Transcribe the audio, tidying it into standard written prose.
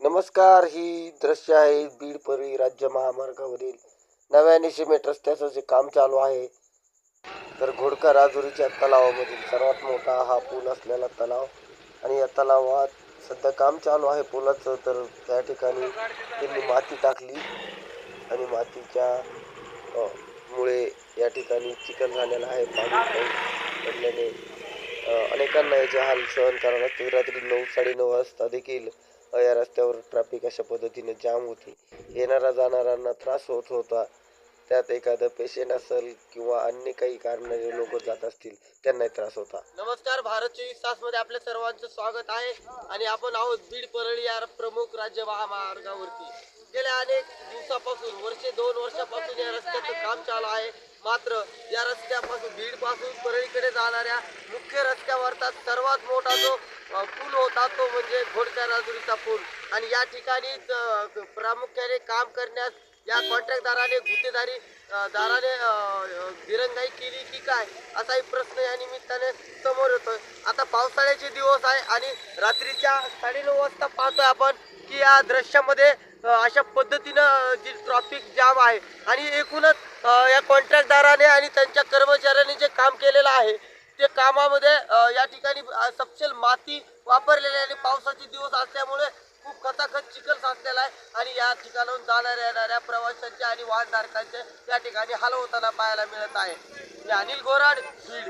नमस्कार. ही दृश्य आहे बीड परळी राज्य महामार्गावरील नव्याने सिमेंट रस्त्याचं जे काम चालू आहे. तर घोडका राजुरीच्या तलावामधील सर्वात मोठा हा पूल असलेला तलाव आणि या तलावात सध्या काम चालू आहे पुलाचं. तर त्या ठिकाणी त्यांनी माती टाकली आणि मातीच्या मुळे या ठिकाणी चिखल झालेला आहे. पाणी पाऊस पडल्याने अनेकांना याचे हाल सहन करावे लागते. रात्री 9-9:30 वाजता देखील या रस्त्यावर ट्रॅफिक अशा पद्धतीने जाम होती. येणारा जाणाऱ्यांना त्रास होत होता. त्यात एखादं पेशंट असेल किंवा अन्य काही कारणाने लोक जात असतील त्यांनाही त्रास होता. नमस्कार. भारत 24 तास मध्ये आपल्या सर्वांचं स्वागत आहे आणि आपण आहोत बीड परळी या प्रमुख राज्य महामार्गावरती. गेल्या अनेक दिवसापासून 2 वर्षापासून या रस्त्याचं काम चालू आहे. मात्र या रस्त्यापासून बीड पासून परळीकडे जाणाऱ्या मुख्य रस्त्यावरचा सर्वात मोठा जो पूल होता तो म्हणजे घोडका राजुरीचा पूल. आणि या ठिकाणी प्रामुख्याने काम करण्यास या कॉन्ट्रॅक्टदाराने गुत्तेदारी दाराने दिरंगाई केली की काय असाही प्रश्न या निमित्ताने समोर येतोय. आता पावसाळ्याचे दिवस आहे आणि रात्रीच्या 9:30 वाजता पाहतोय आपण की या दृश्यामध्ये अशा पद्धतीनं जी ट्रॅफिक जाम आहे आणि एकूणच या कॉन्ट्रॅक्टदाराने आणि त्यांच्या कर्मचाऱ्यांनी जे काम केलेलं आहे ते कामामध्ये या ठिकाणी सपशेल माती वापरलेली आणि पावसाचे दिवस असल्यामुळे खूप खचाखच चिखल साचलेला आहे आणि या ठिकाणाहून जाणाऱ्या येणाऱ्या प्रवाशांचे आणि वाहनधारकांचे या ठिकाणी हाल होताना पाहायला मिळत आहे. अनिल गोराड, बीड.